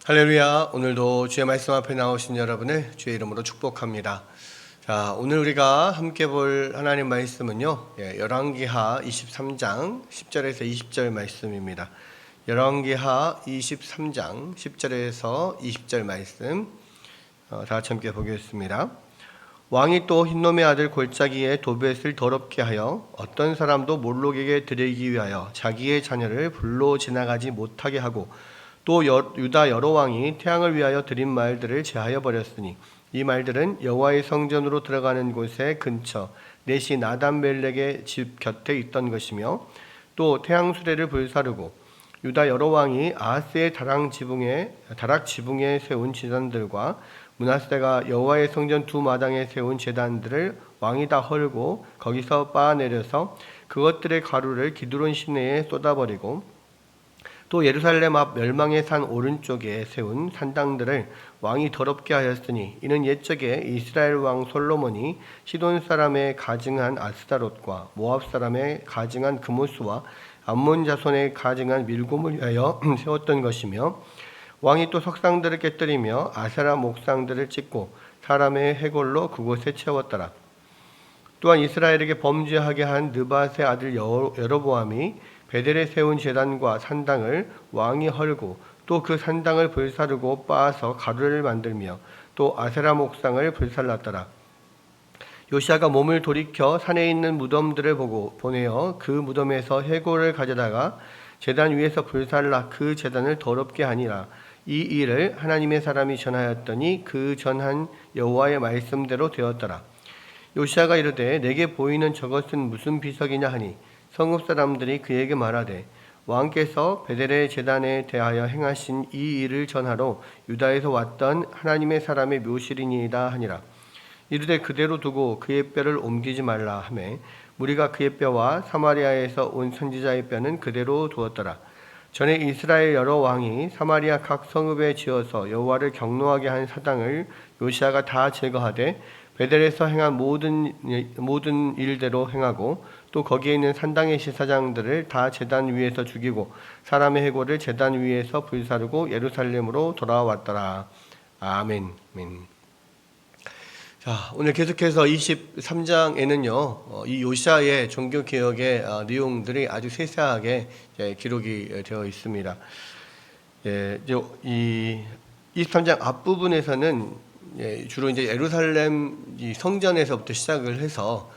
할렐루야. 오늘도 주의 말씀 앞에 나오신 여러분을 주의 이름으로 축복합니다. 자, 오늘 우리가 함께 볼 하나님 말씀은요, 열왕기하 23장 10절에서 20절 말씀입니다. 열왕기하 23장 10절에서 20절 말씀 다 같이 함께 보겠습니다. 왕이 또 흰놈의 아들 골짜기에 도벳을 더럽게 하여 어떤 사람도 몰록에게 드리기 위하여 자기의 자녀를 불로 지나가지 못하게 하고, 또 유다 여러 왕이 태양을 위하여 드린 말들을 제하여 버렸으니 이 말들은 여호와의 성전으로 들어가는 곳의 근처 넷이 나단멜렉의 집 곁에 있던 것이며, 또 태양 수레를 불사르고 유다 여러 왕이 아하스의 다락 지붕에 세운 제단들과 므낫세가 여호와의 성전 두 마당에 세운 제단들을 왕이 다 헐고 거기서 빻아내려서 그것들의 가루를 기드론 시내에 쏟아버리고, 또 예루살렘 앞 멸망의 산 오른쪽에 세운 산당들을 왕이 더럽게 하였으니 이는 옛적에 이스라엘 왕 솔로몬이 시돈 사람의 가증한 아스다롯과 모압 사람의 가증한 그모스와 암몬 자손의 가증한 밀곰을 위하여 세웠던 것이며, 왕이 또 석상들을 깨뜨리며 아세라 목상들을 찍고 사람의 해골로 그곳에 채웠더라. 또한 이스라엘에게 범죄하게 한 느밧의 아들 여로보암이 베델에 세운 제단과 산당을 왕이 헐고, 또 그 산당을 불사르고 빻아서 가루를 만들며 또 아세라 목상을 불살랐더라. 요시아가 몸을 돌이켜 산에 있는 무덤들을 보내어 그 무덤에서 해골을 가져다가 제단 위에서 불살라 그 제단을 더럽게 하니라. 이 일을 하나님의 사람이 전하였더니 그 전한 여호와의 말씀대로 되었더라. 요시아가 이르되 내게 보이는 저것은 무슨 비석이냐 하니, 성읍 사람들이 그에게 말하되 왕께서 베델의 제단에 대하여 행하신 이 일을 전하러 유다에서 왔던 하나님의 사람의 묘실이니이다 하니라. 이르되 그대로 두고 그의 뼈를 옮기지 말라 하매 무리가 그의 뼈와 사마리아에서 온 선지자의 뼈는 그대로 두었더라. 전에 이스라엘 여러 왕이 사마리아 각 성읍에 지어서 여호와를 경노하게 한 사당을 요시아가 다 제거하되 베델에서 행한 모든 일대로 행하고, 또 거기에 있는 산당의 시사장들을 다 제단 위에서 죽이고 사람의 해골을 제단 위에서 불사르고 예루살렘으로 돌아왔더라. 아멘. 자, 오늘 계속해서 23장에는요, 이 요시아의 종교개혁의 내용들이 아주 세세하게 기록이 되어 있습니다. 이 23장 앞부분에서는 주로 이제 예루살렘 이 성전에서부터 시작을 해서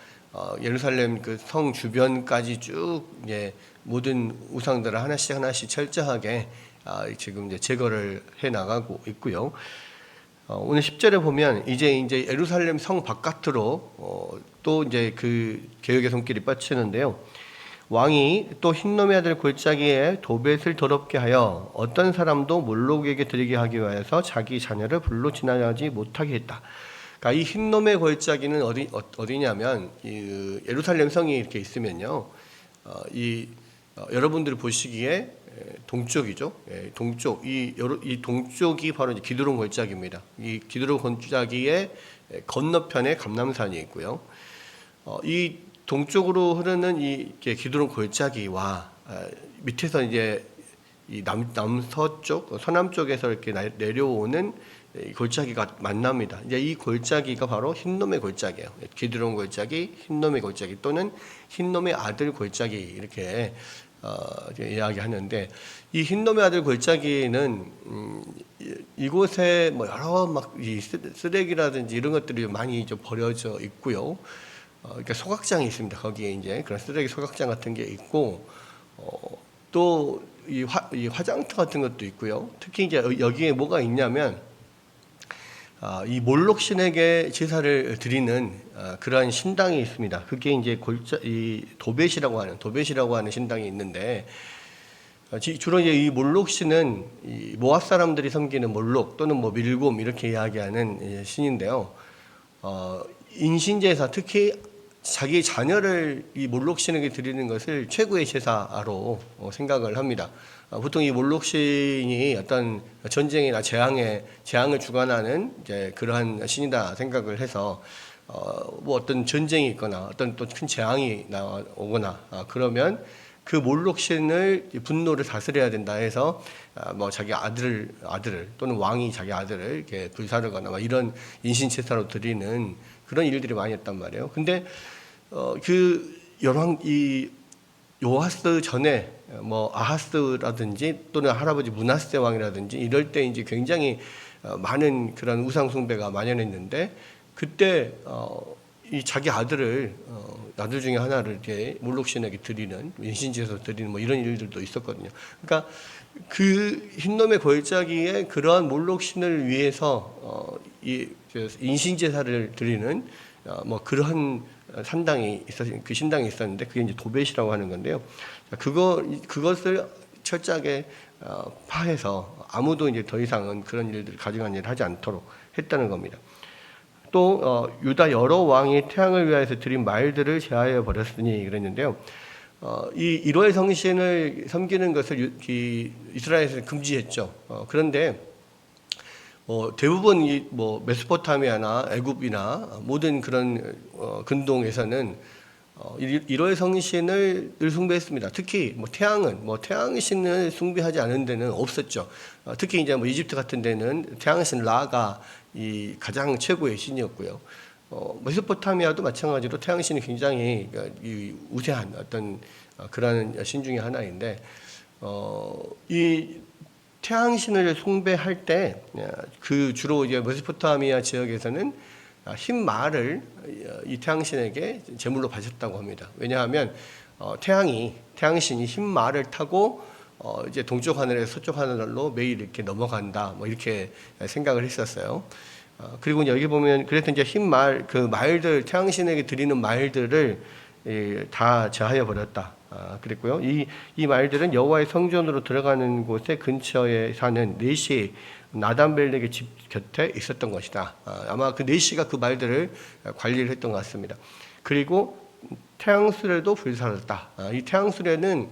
예루살렘 그 성 주변까지 쭉 모든 우상들을 하나씩 철저하게 지금 이제 제거를 해 나가고 있고요. 오늘 10절에 보면 이제 예루살렘 성 바깥으로 또 이제 그 개혁의 손길이 뻗치는데요. 왕이 또 흰놈의 아들 골짜기에 도벳을 더럽게 하여 어떤 사람도 몰록에게 드리게 하기 위하여서 자기 자녀를 불로 지나가지 못하게 했다. 그러니까 이 흰놈의 골짜기는 어디냐면 이 예루살렘 성이 이렇게 있으면요, 여러분들이 보시기에 동쪽이죠. 동쪽 이 동쪽이 바로 이제 기드론 골짜기입니다. 이 기드론 골짜기의 건너편에 감람산이 있고요. 이 동쪽으로 흐르는 이 기드론 골짜기와 밑에서 이제 이 남서쪽, 서남쪽에서 이렇게 내려오는 골짜기가 만납니다. 이제 이 골짜기가 바로 흰놈의 골짜기예요. 기드론 골짜기, 흰놈의 골짜기 또는 흰놈의 아들 골짜기 이렇게 이야기하는데, 이 흰놈의 아들 골짜기는 이곳에 뭐 여러 막 이 쓰레기라든지 이런 것들이 많이 좀 버려져 있고요. 그러니까 소각장이 있습니다. 거기에 이제 그런 쓰레기 소각장 같은 게 있고, 또 이 화장터 같은 것도 있고요. 특히 이제 여기에 뭐가 있냐면 이 몰록 신에게 제사를 드리는 그러한 신당이 있습니다. 그게 이제 이 도벳이라고 하는 신당이 있는데, 주로 이제 이 몰록 신은 이 모압 사람들이 섬기는 몰록 또는 뭐 밀곰 이렇게 이야기하는 신인데요. 인신제사, 특히 자기 자녀를 이 몰록 신에게 드리는 것을 최고의 제사로 생각을 합니다. 보통 이 몰록 신이 어떤 전쟁이나 재앙을 주관하는 이제 그러한 신이다 생각을 해서 뭐 어떤 전쟁이 있거나 어떤 또 큰 재앙이 오거나 그러면 그 몰록 신을 분노를 다스려야 된다 해서 뭐 자기 아들을 또는 왕이 자기 아들을 이렇게 불사르거나 막 이런 인신 제사로 드리는 그런 일들이 많이 했단 말이에요. 근데 그 이 요아스 전에 뭐 아하스라든지 또는 할아버지 므낫세 왕이라든지 이럴 때 이제 굉장히 많은 그런 우상 숭배가 만연했는데, 그때 이 자기 아들 중에 하나를 이렇게 몰록신에게 드리는, 인신제사 드리는 뭐 이런 일들도 있었거든요. 그러니까 그 흰놈의 골짜기에 그러한 몰록신을 위해서 이 인신제사를 드리는 뭐 그러한 그 신당이 있었는데, 그게 이제 도벳이라고 하는 건데요. 그것을 철저하게 파해서 아무도 이제 더 이상은 그런 일들을 가져간 일을 하지 않도록 했다는 겁니다. 또 유다 여러 왕이 태양을 위하여서 드린 말들을 제하여 버렸으니 그랬는데요. 이 일월 성신을 섬기는 것을 이스라엘에서 금지했죠. 그런데 대부분 뭐 메소포타미아나 애굽이나 모든 그런 근동에서는 일월 성신을 늘 숭배했습니다. 특히 뭐 태양신을 숭배하지 않은 데는 없었죠. 특히 이제 뭐 이집트 같은 데는 태양신 라가 이 가장 최고의 신이었고요. 메소포타미아도 마찬가지로 태양신이 굉장히 우세한 어떤 그런 신 중에 하나인데, 이 태양신을 숭배할 때 그 주로 이제 메소포타미아 지역에서는 흰 말을 이 태양신에게 제물로 바쳤다고 합니다. 왜냐하면 태양신이 흰 말을 타고 이제 동쪽 하늘에서 서쪽 하늘로 매일 이렇게 넘어간다, 뭐 이렇게 생각을 했었어요. 그리고 여기 보면 그래서 이제 그 말들, 태양신에게 드리는 말들을 다 제하여 버렸다. 그랬고요. 이 말들은 여호와의 성전으로 들어가는 곳에 근처에 사는 네시 나단벨렉의 집 곁에 있었던 것이다. 아마 그 네시가 그 말들을 관리를 했던 것 같습니다. 그리고 태양수레도 불사랐다. 이 태양수레는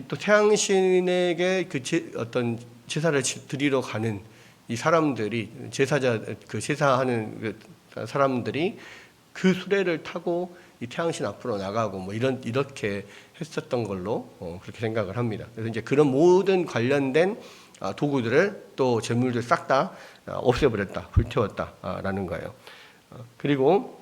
또 태양신에게 어떤 제사를 드리러 가는 이 사람들이 제사하는 사람들이 그 수레를 타고 이 태양신 앞으로 나가고 뭐 이렇게 했었던 걸로 그렇게 생각을 합니다. 그래서 이제 그런 모든 관련된 도구들을 또 재물들 싹 다 없애버렸다, 불태웠다라는 거예요. 그리고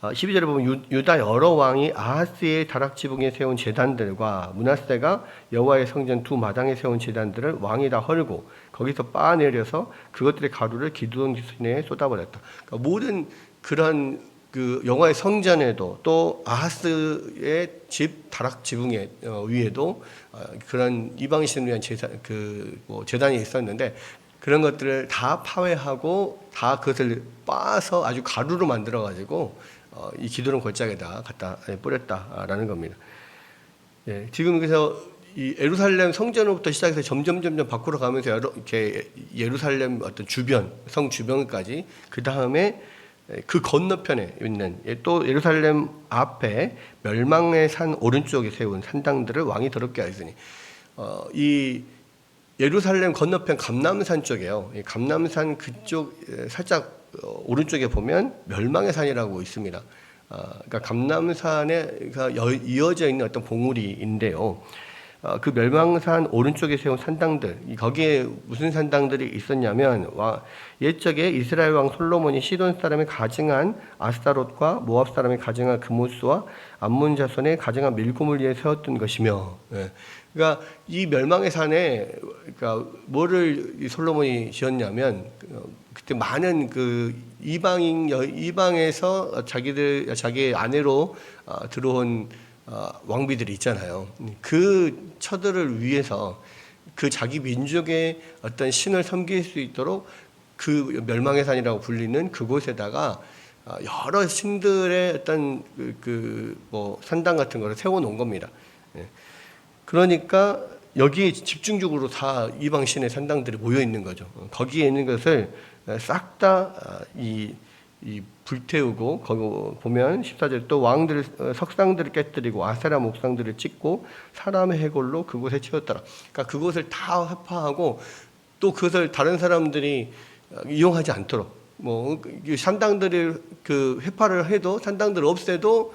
12절에 보면 유다 여러 왕이 아하스의 다락 지붕에 세운 제단들과 므낫세가 여호와의 성전 두 마당에 세운 제단들을 왕이 다 헐고 거기서 빻아내려서 그것들의 가루를 기드온 시내에 쏟아버렸다. 그러니까 모든 그런 그 여호와의 성전에도 또 아하스의 집 다락 지붕에 위에도 그런 이방신을 위한 제단이 있었는데, 그런 것들을 다 파괴하고 다 그것을 빻아서 아주 가루로 만들어 가지고 이 기드론 골짜기에다 갖다 뿌렸다라는 겁니다. 예, 지금 그래서 이 예루살렘 성전으로부터 시작해서 점점 밖으로 가면서 이렇게 예루살렘 어떤 성 주변까지, 그 다음에 그 건너편에 있는 또 예루살렘 앞에 멸망의 산 오른쪽에 세운 산당들을 왕이 더럽게 하였으니, 이 예루살렘 건너편 감람산 쪽에요. 이 감람산 그쪽 살짝 오른쪽에 보면 멸망의 산이라고 있습니다. 그러니까 감람산에 이어져 있는 어떤 봉우리인데요. 그 멸망산 오른쪽에 세운 산당들, 거기에 무슨 산당들이 있었냐면, 옛적에 이스라엘 왕 솔로몬이 시돈 사람의 가증한 아스타롯과 모압 사람의 가증한 그모스와 암몬 자손의 가증한 밀곰을 위해 세웠던 것이며, 그러니까 이 멸망의 산에 그러니까 뭐를 솔로몬이 지었냐면, 그때 많은 그 이방에서 자기의 아내로 들어온 왕비들이 있잖아요. 그 처들을 위해서 그 자기 민족의 어떤 신을 섬길 수 있도록 그 멸망의 산이라고 불리는 그곳에다가 여러 신들의 어떤 뭐 산당 같은 거를 세워놓은 겁니다. 그러니까 여기에 집중적으로 다 이방 신의 산당들이 모여 있는 거죠. 거기에 있는 것을 싹 다 불태우고, 거기 보면 14절 또 왕들 석상들을 깨뜨리고 아세라 목상들을 찍고 사람의 해골로 그곳에 채웠더라. 그러니까 그곳을 다 회파하고 또 그것을 다른 사람들이 이용하지 않도록, 뭐 산당들을 회파를 해도, 산당들을 없애도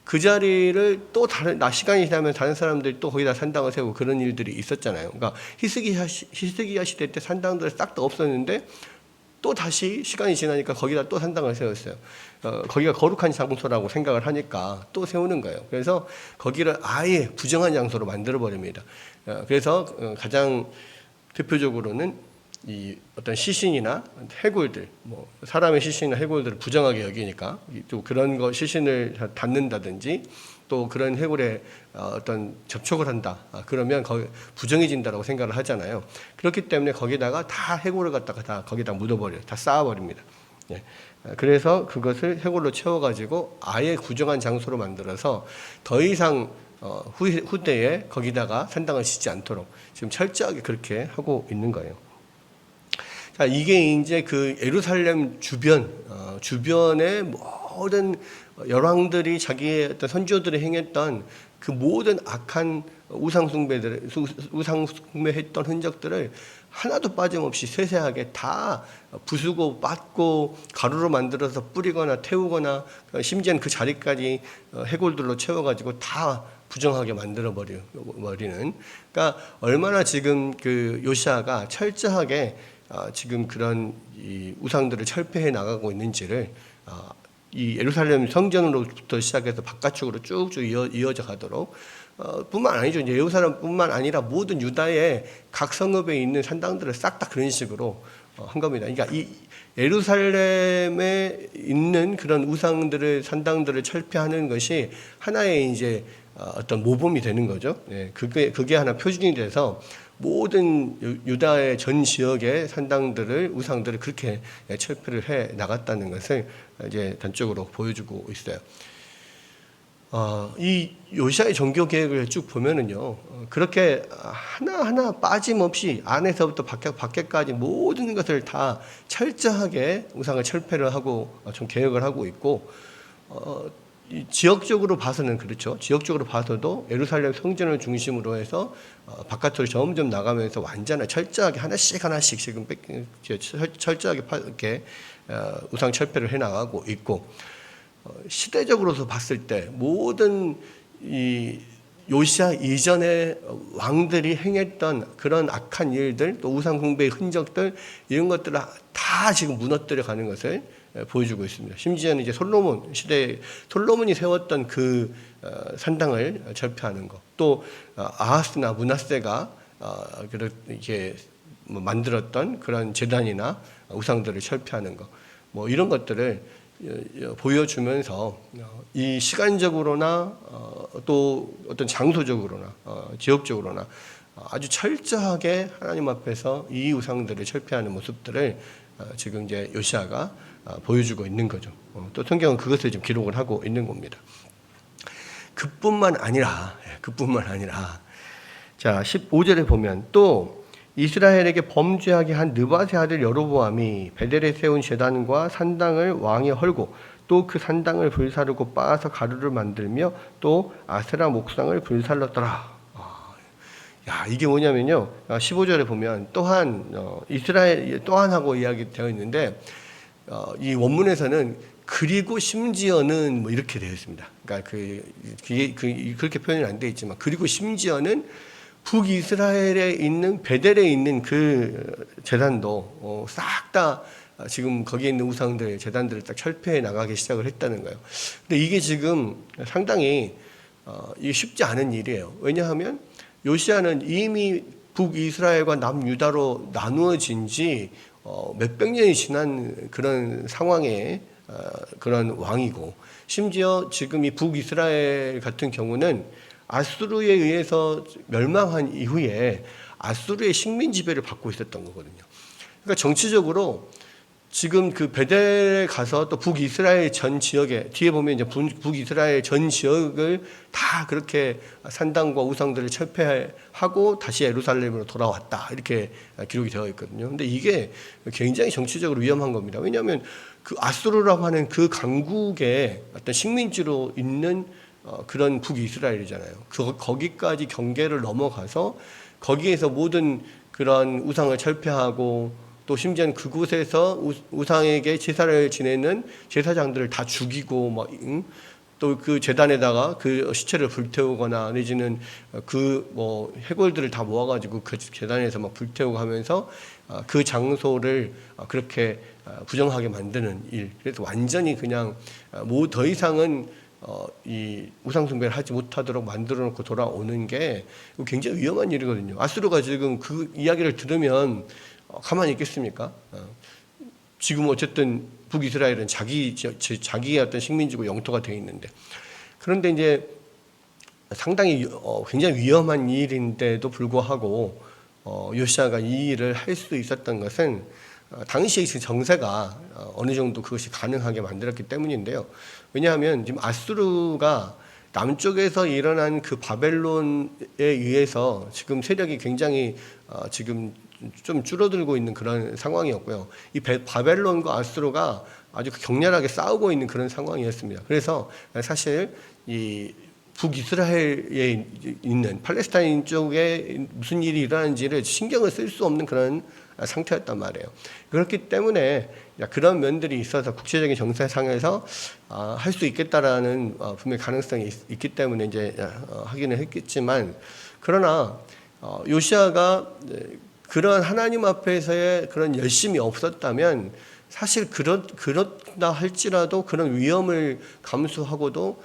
그 자리를 또 시간이 지나면 다른 사람들이 또 거기다 산당을 세우고 그런 일들이 있었잖아요. 그러니까 히스기야 시대 때 산당들 싹 다 없었는데 또 다시 시간이 지나니까 거기다 또 산당을 세웠어요. 거기가 거룩한 장소라고 생각을 하니까 또 세우는 거예요. 그래서 거기를 아예 부정한 장소로 만들어 버립니다. 그래서 가장 대표적으로는 이 어떤 시신이나 해골들, 뭐 사람의 시신이나 해골들을 부정하게 여기니까 또 그런 거 시신을 닿는다든지 또 그런 해골에 어떤 접촉을 한다. 그러면 거기 부정해진다라고 생각을 하잖아요. 그렇기 때문에 거기다가 다 해골을 갖다가 다 거기다 묻어버려요. 다 쌓아버립니다. 예. 그래서 그것을 해골로 채워가지고 아예 부정한 장소로 만들어서 더 이상 후대에 거기다가 산당을 짓지 않도록 지금 철저하게 그렇게 하고 있는 거예요. 자, 이게 이제 그 예루살렘 주변의 모든 열왕들이 자기의 어떤 선조들이 행했던 그 모든 악한 우상숭배했던 흔적들을 하나도 빠짐없이 세세하게 다 부수고 빻고 가루로 만들어서 뿌리거나 태우거나 심지어는 그 자리까지 해골들로 채워가지고 다 부정하게 만들어 버리는. 그러니까 얼마나 지금 그 요시아가 철저하게 지금 그런 이 우상들을 철폐해 나가고 있는지를 이 예루살렘 성전으로부터 시작해서 바깥쪽으로 쭉쭉 이어져 가도록 뿐만 아니죠. 예루살렘뿐만 아니라 모든 유다의 각 성읍에 있는 산당들을 싹 다 그런 식으로 한 겁니다. 그러니까 이 예루살렘에 있는 그런 우상들을 산당들을 철폐하는 것이 하나의 이제 어떤 모범이 되는 거죠. 예, 그게 하나 표준이 돼서 모든 유다의 전 지역의 산당들을 우상들을 그렇게 철폐를 해 나갔다는 것을 이제 단적으로 보여주고 있어요. 이 요시아의 종교 계획을 쭉 보면은요, 그렇게 하나하나 빠짐없이 안에서부터 밖에까지 모든 것을 다 철저하게 우상을 철폐를 하고 좀 계획을 하고 있고, 지역적으로 봐서는 그렇죠. 지역적으로 봐서도 예루살렘 성전을 중심으로 해서 바깥으로 점점 나가면서 완전히 철저하게 하나씩 지금 철저하게 이렇게 우상 철폐를 해 나가고 있고, 시대적으로서 봤을 때 모든 이 요시아 이전의 왕들이 행했던 그런 악한 일들, 또 우상 숭배의 흔적들, 이런 것들을 다 지금 무너뜨려 가는 것을 보여주고 있습니다. 심지어는 이제 솔로몬 시대에 솔로몬이 세웠던 그 산당을 철폐하는 것, 또 아하스나 므낫세가 이렇게 만들었던 그런 제단이나 우상들을 철폐하는 것, 뭐 이런 것들을 보여주면서 이 시간적으로나 또 어떤 장소적으로나 지역적으로나 아주 철저하게 하나님 앞에서 이 우상들을 철폐하는 모습들을 지금 이제 요시아가 보여주고 있는 거죠. 또 성경은 그것을 지금 기록을 하고 있는 겁니다. 그뿐만 아니라 자 15절에 보면 또 이스라엘에게 범죄하게 한 느밧의 아들 여로보암이 베델에 세운 제단과 산당을 왕이 헐고 또 그 산당을 불사르고 빻아서 가루를 만들며 또 아세라 목상을 불살랐더라. 야, 이게 뭐냐면요. 15절에 보면 또한 이스라엘 또한 하고 이야기되어 있는데 이 원문에서는 그리고 심지어는 뭐 이렇게 되어 있습니다. 그러니까 그렇게 표현이 안 되어 있지만 그리고 심지어는 북이스라엘에 있는 베델에 있는 그 제단도 싹 다 지금 거기에 있는 우상들 제단들을 딱 철폐해 나가기 시작을 했다는 거예요. 근데 이게 지금 상당히 이게 쉽지 않은 일이에요. 왜냐하면 요시아는 이미 북이스라엘과 남유다로 나누어진 지 몇백 년이 지난 그런 상황의 그런 왕이고, 심지어 지금 이 북이스라엘 같은 경우는 아수르에 의해서 멸망한 이후에 아수르의 식민 지배를 받고 있었던 거거든요. 그러니까 정치적으로 지금 그 베델에 가서 또 북이스라엘 전 지역에 뒤에 보면 이제 북이스라엘 전 지역을 다 그렇게 산당과 우상들을 철폐하고 다시 예루살렘으로 돌아왔다, 이렇게 기록이 되어 있거든요. 근데 이게 굉장히 정치적으로 위험한 겁니다. 왜냐하면 그 아수르라고 하는 그 강국의 어떤 식민지로 있는 그런 북이스라엘이잖아요. 거기까지 경계를 넘어가서 거기에서 모든 그런 우상을 철폐하고 또 심지어는 그곳에서 우상에게 제사를 지내는 제사장들을 다 죽이고 또 그 제단에다가 그 시체를 불태우거나 내지는 그 뭐 해골들을 다 모아가지고 그 제단에서 막 불태우고 하면서 그 장소를 그렇게 부정하게 만드는 일. 그래서 완전히 그냥 뭐 더 이상은 이 우상 숭배를 하지 못하도록 만들어 놓고 돌아오는 게 굉장히 위험한 일이거든요. 아수르가 지금 그 이야기를 들으면 가만히 있겠습니까? 지금 어쨌든 북이스라엘은 자기의 어떤 식민지고 영토가 되어 있는데, 그런데 이제 상당히 굉장히 위험한 일인데도 불구하고 요시아가 이 일을 할 수 있었던 것은 당시의 정세가 어느 정도 그것이 가능하게 만들었기 때문인데요. 왜냐하면 지금 아수르가 남쪽에서 일어난 그 바벨론에 의해서 지금 세력이 굉장히 지금 좀 줄어들고 있는 그런 상황이었고요. 이 바벨론과 아수르가 아주 격렬하게 싸우고 있는 그런 상황이었습니다. 그래서 사실 이 북이스라엘에 있는 팔레스타인 쪽에 무슨 일이 일어나는지를 신경을 쓸 수 없는 그런 상태였단 말이에요. 그렇기 때문에 그런 면들이 있어서 국제적인 정세상에서 할 수 있겠다라는 분명히 가능성이 있기 때문에 이제 하기는 했겠지만, 그러나 요시아가 그런 하나님 앞에서의 그런 열심이 없었다면 사실 그렇다 할지라도 그런 위험을 감수하고도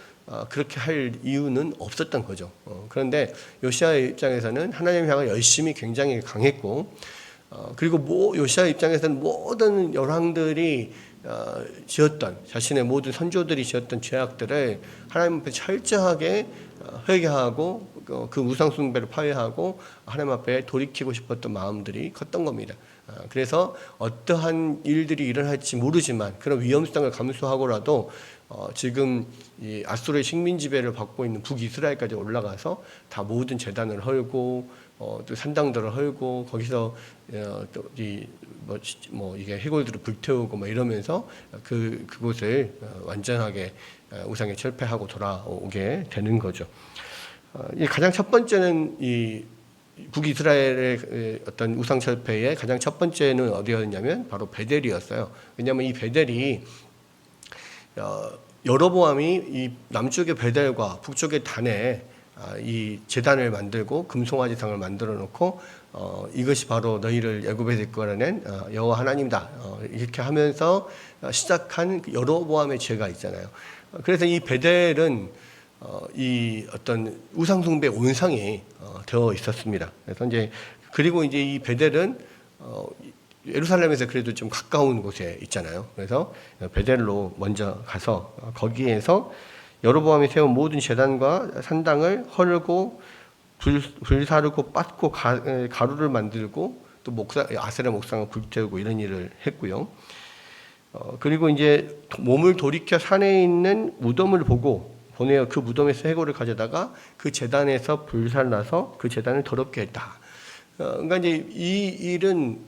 그렇게 할 이유는 없었던 거죠. 그런데 요시아의 입장에서는 하나님 향한 열심이 굉장히 강했고, 그리고 요시아 입장에서는 모든 열왕들이 지었던, 자신의 모든 선조들이 지었던 죄악들을 하나님 앞에 철저하게 회개하고 그 우상 숭배를 파괴하고 하나님 앞에 돌이키고 싶었던 마음들이 컸던 겁니다. 그래서 어떠한 일들이 일어날지 모르지만 그런 위험성을 감수하고라도 지금 이 아수르의 식민 지배를 받고 있는 북이스라엘까지 올라가서 다 모든 제단을 헐고 또 산당들을 헐고 거기서 또 이게 해골들을 불태우고 뭐 이러면서 그곳을 완전하게 우상에 철폐하고 돌아오게 되는 거죠. 이 가장 첫 번째는 이 북이스라엘의 어떤 우상 철폐의 가장 첫 번째는 어디였냐면 바로 베델이었어요. 왜냐하면 이 베델이 여로보암이 이 남쪽의 베델과 북쪽의 단에 이 제단을 만들고 금송아지상을 만들어 놓고 이것이 바로 너희를 애굽에서 이끌어낸 여호와 하나님이다 이렇게 하면서 시작한 여로보암의 죄가 있잖아요. 그래서 이 베델은 이 어떤 우상 숭배 온상이 되어 있었습니다. 그래서 그리고 이제 이 베델은 예루살렘에서 그래도 좀 가까운 곳에 있잖아요. 그래서 베델로 먼저 가서 거기에서 여로보암이 세운 모든 제단과 산당을 헐고 불사르고 빻고 가루를 만들고 또 아세라 목상을 불태우고 이런 일을 했고요. 그리고 이제 몸을 돌이켜 산에 있는 무덤을 보내어 그 무덤에서 해골을 가져다가 그 제단에서 불살라서 그 제단을 더럽게 했다. 그러니까 이제 이 일은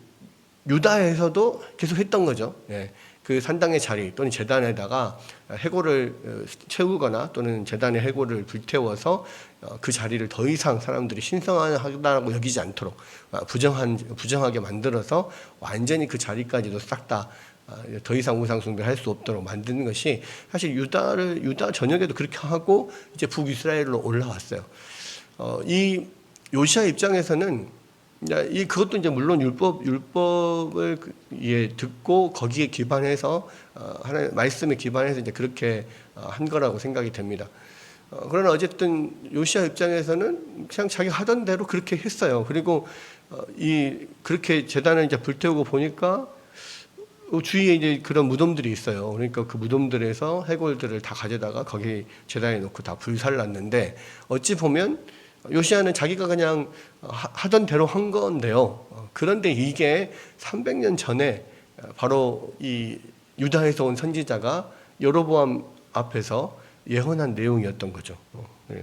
유다에서도 계속 했던 거죠. 예. 그 산당의 자리 또는 제단에다가 해골을 채우거나 또는 제단의 해골을 불태워서 그 자리를 더 이상 사람들이 신성하다고 여기지 않도록 부정하게 만들어서 완전히 그 자리까지도 싹 다 더 이상 우상 숭배를 할 수 없도록 만드는 것이 사실 유다 전역에도 그렇게 하고 이제 북이스라엘로 올라왔어요. 이 요시아 입장에서는 그것도 이제 물론 율법을 듣고 거기에 기반해서 하나님 말씀에 기반해서 이제 그렇게 한 거라고 생각이 됩니다. 그러나 어쨌든 요시아 입장에서는 그냥 자기 하던 대로 그렇게 했어요. 그리고 그렇게 제단을 이제 불태우고 보니까 주위에 이제 그런 무덤들이 있어요. 그러니까 그 무덤들에서 해골들을 다 가져다가 거기 제단에 놓고 다 불살랐는데, 어찌 보면 요시아는 자기가 그냥 하던 대로 한 건데요. 그런데 이게 300년 전에 바로 이 유다에서 온 선지자가 여로보암 앞에서 예언한 내용이었던 거죠.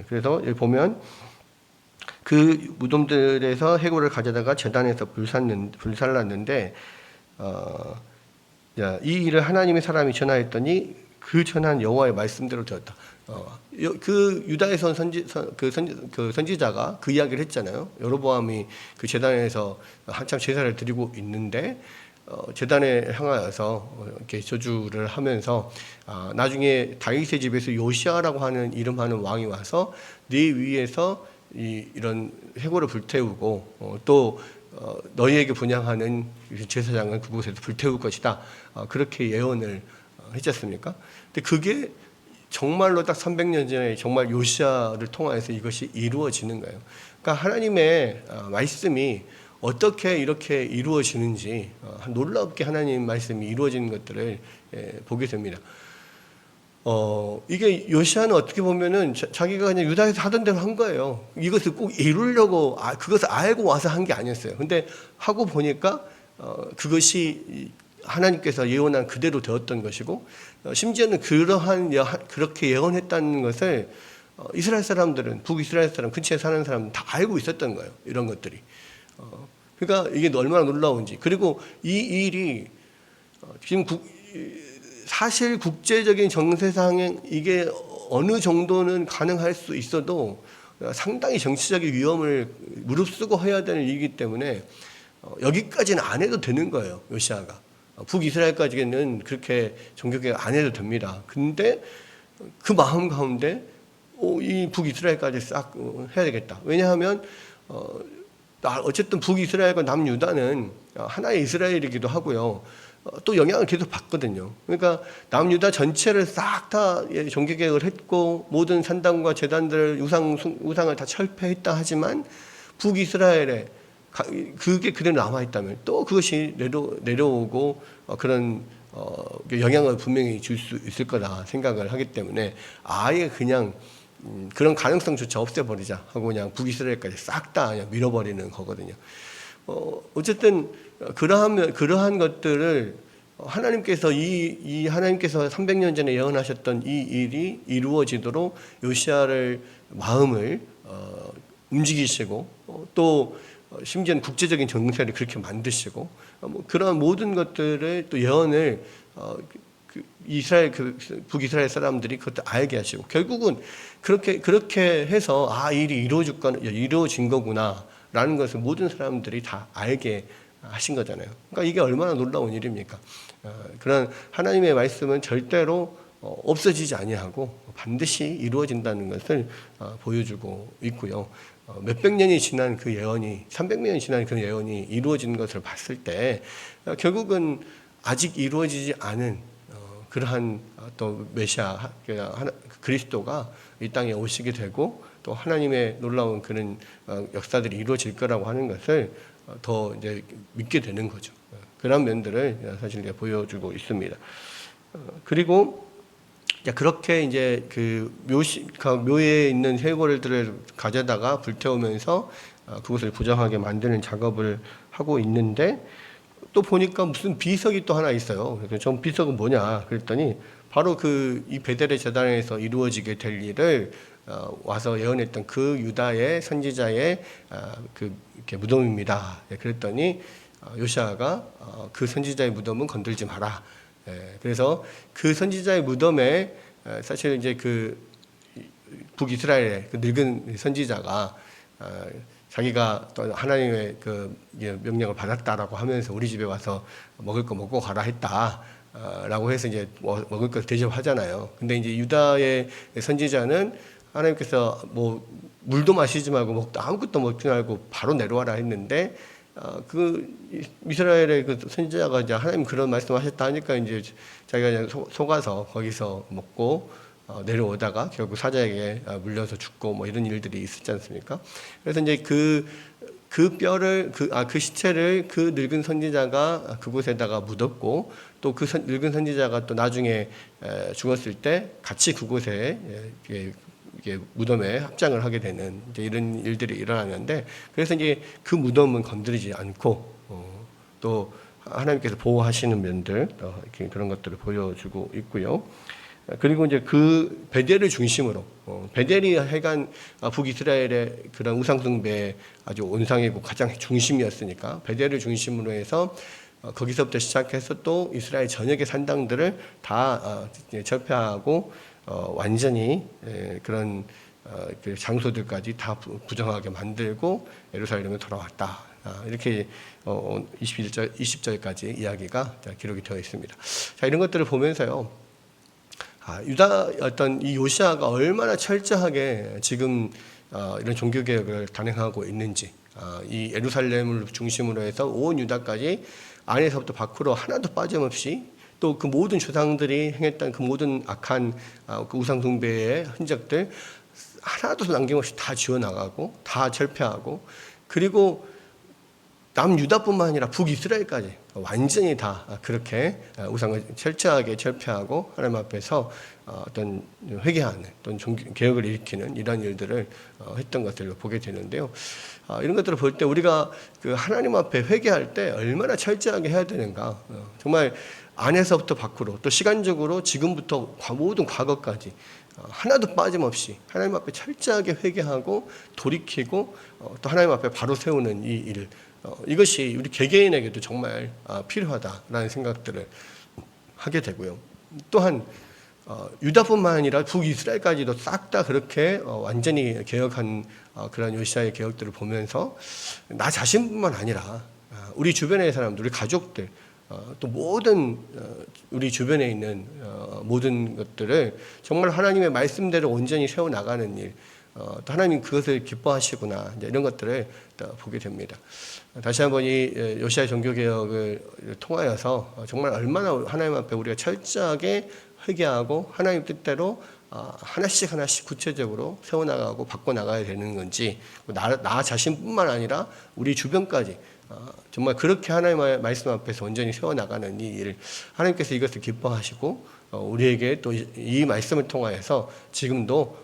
그래서 여기 보면 그 무덤들에서 해골을 가져다가 제단에서 불살랐는데 이 일을 하나님의 사람이 전하였더니 그 전한 여호와의 말씀대로 되었다. 그 유다에서 온 선지자가 그 이야기를 했잖아요. 여로보암이 그 제단에서 한참 제사를 드리고 있는데 제단에 향하여서 이렇게 저주를 하면서 나중에 다윗의 집에서 요시아라고 하는 이름하는 왕이 와서 네 위에서 이런 회고를 불태우고 또 너희에게 분향하는 제사장은 그곳에서 불태울 것이다. 그렇게 예언을 했지 않습니까? 근데 그게 정말로 딱 300년 전에 정말 요시아를 통하여서 이것이 이루어지는 거예요. 그러니까 하나님의 말씀이 어떻게 이렇게 이루어지는지 놀랍게 하나님 말씀이 이루어지는 것들을 보게 됩니다. 이게 요시아는 어떻게 보면은 자기가 그냥 유다에서 하던 대로 한 거예요. 이것을 꼭 이루려고 그것을 알고 와서 한 게 아니었어요. 근데 하고 보니까 그것이 하나님께서 예언한 그대로 되었던 것이고, 심지어는 그렇게 예언했다는 것을 이스라엘 사람들은, 북이스라엘 사람, 근처에 사는 사람은 다 알고 있었던 거예요. 이런 것들이. 그러니까 이게 얼마나 놀라운지. 그리고 이 일이 지금 사실 국제적인 정세상에 이게 어느 정도는 가능할 수 있어도 상당히 정치적인 위험을 무릅쓰고 해야 되는 일이기 때문에 여기까지는 안 해도 되는 거예요. 요시아가. 북이스라엘까지는 그렇게 종교개혁 안 해도 됩니다. 근데 그 마음 가운데 이 북이스라엘까지 싹 해야 되겠다. 왜냐하면 어쨌든 북이스라엘과 남유다는 하나의 이스라엘이기도 하고요. 또 영향을 계속 받거든요. 그러니까 남유다 전체를 싹 다 종교개혁을 했고 모든 산당과 제단들을 우상을 다 철폐했다 하지만 북이스라엘에 그게 그대로 남아있다면 또 그것이 내려오고 그런 영향을 분명히 줄 수 있을 거다 생각을 하기 때문에 아예 그냥 그런 가능성조차 없애버리자 하고 그냥 북이스라엘까지 싹 다 그냥 밀어버리는 거거든요. 어쨌든 그러한 것들을 하나님께서 하나님께서 300년 전에 예언하셨던 이 일이 이루어지도록 요시아를 마음을 움직이시고 또 심지어는 국제적인 정세를 그렇게 만드시고 그런 모든 것들을 또 예언을 북이스라엘 사람들이 그것도 알게 하시고 결국은 그렇게 해서 일이 이루어진 거구나라는 것을 모든 사람들이 다 알게 하신 거잖아요. 그러니까 이게 얼마나 놀라운 일입니까? 그런 하나님의 말씀은 절대로 없어지지 아니하고 반드시 이루어진다는 것을 보여주고 있고요. 몇백 년이 지난 그 예언이 300년이 지난 그 예언이 이루어지는 것을 봤을 때 결국은 아직 이루어지지 않은 그러한 또 메시아 그리스도가 이 땅에 오시게 되고 또 하나님의 놀라운 그런 역사들이 이루어질 거라고 하는 것을 더 이제 믿게 되는 거죠. 그런 면들을 사실 보여주고 있습니다. 그리고 그렇게 이제 묘에 있는 해골들을 가져다가 불태우면서 그것을 부정하게 만드는 작업을 하고 있는데 또 보니까 무슨 비석이 또 하나 있어요. 그래서 전 비석은 뭐냐 그랬더니 바로 이 베델의 제단에서 이루어지게 될 일을 와서 예언했던 그 유다의 선지자의 이렇게 무덤입니다. 그랬더니 요시아가 그 선지자의 무덤은 건들지 마라. 그래서 그 선지자의 무덤에 사실 이제 북이스라엘의 늙은 선지자가 자기가 또 하나님의 명령을 받았다라고 하면서 우리 집에 와서 먹을 거 먹고 가라 했다라고 해서 이제 먹을 거 대접하잖아요. 근데 이제 유다의 선지자는 하나님께서 물도 마시지 말고 아무것도 먹지 말고 바로 내려와라 했는데 이스라엘의 선지자가 이제 하나님 그런 말씀하셨다 하니까 이제 자기가 그냥 속아서 거기서 먹고 내려오다가 결국 사자에게 물려서 죽고 이런 일들이 있었지 않습니까? 그래서 이제 그 시체를 그 늙은 선지자가 그곳에다가 묻었고 또 그 늙은 선지자가 또 나중에 죽었을 때 같이 그곳에 무덤에 합장을 하게 되는 이제 이런 일들이 일어나는데 그래서 이제 그 무덤은 건드리지 않고 또 하나님께서 보호하시는 면들 이렇게 그런 것들을 보여주고 있고요. 그리고 이제 그 베델을 중심으로 베델이 하여간 북이스라엘의 그런 우상숭배의 아주 온상이고 가장 중심이었으니까 베델을 중심으로 해서 거기서부터 시작해서 또 이스라엘 전역의 산당들을 다 철폐하고 완전히 그런 장소들까지 다 부정하게 만들고 예루살렘에 돌아왔다. 이렇게 20절까지 이야기가 기록이 되어 있습니다. 자, 이런 것들을 보면서요, 유다 어떤 이 요시아가 얼마나 철저하게 지금 이런 종교 개혁을 단행하고 있는지, 이 예루살렘을 중심으로 해서 온 유다까지 안에서부터 밖으로 하나도 빠짐없이 또 그 모든 조상들이 행했던 그 모든 악한 그 우상 숭배의 흔적들 하나도 남김없이 다 지워나가고 다 철폐하고, 그리고 남유다뿐만 아니라 북이스라엘까지 완전히 다 그렇게 우상을 철저하게 철폐하고 하나님 앞에서 어떤 회개하는 어떤 개혁을 일으키는 이런 일들을 했던 것들을 보게 되는데요. 이런 것들을 볼 때 우리가 그 하나님 앞에 회개할 때 얼마나 철저하게 해야 되는가, 정말 안에서부터 밖으로 또 시간적으로 지금부터 모든 과거까지 하나도 빠짐없이 하나님 앞에 철저하게 회개하고 돌이키고 또 하나님 앞에 바로 세우는 이 일, 이것이 우리 개개인에게도 정말 필요하다라는 생각들을 하게 되고요. 또한 유다뿐만 아니라 북이스라엘까지도 싹 다 그렇게 완전히 개혁한 그런 요시아의 개혁들을 보면서 나 자신뿐만 아니라 우리 주변의 사람들, 우리 가족들, 또 모든 우리 주변에 있는 모든 것들을 정말 하나님의 말씀대로 온전히 세워나가는 일, 또 하나님 그것을 기뻐하시구나, 이런 것들을 보게 됩니다. 다시 한번 이 요시아 종교개혁을 통하여서 정말 얼마나 하나님 앞에 우리가 철저하게 회개하고 하나님 뜻대로 하나씩 구체적으로 세워나가고 바꿔나가야 되는 건지, 나 자신뿐만 아니라 우리 주변까지 정말 그렇게 하나님의 말씀 앞에서 온전히 세워나가는 이 일, 하나님께서 이것을 기뻐하시고 우리에게 또 이 말씀을 통하여서 지금도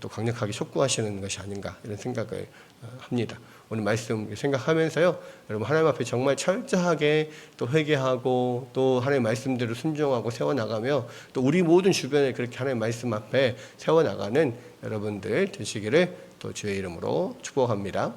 또 강력하게 촉구하시는 것이 아닌가, 이런 생각을 합니다. 오늘 말씀 생각하면서요, 여러분 하나님 앞에 정말 철저하게 또 회개하고 또 하나님의 말씀대로 순종하고 세워나가며 또 우리 모든 주변에 그렇게 하나님의 말씀 앞에 세워나가는 여러분들 되시기를 또 주의 이름으로 축복합니다.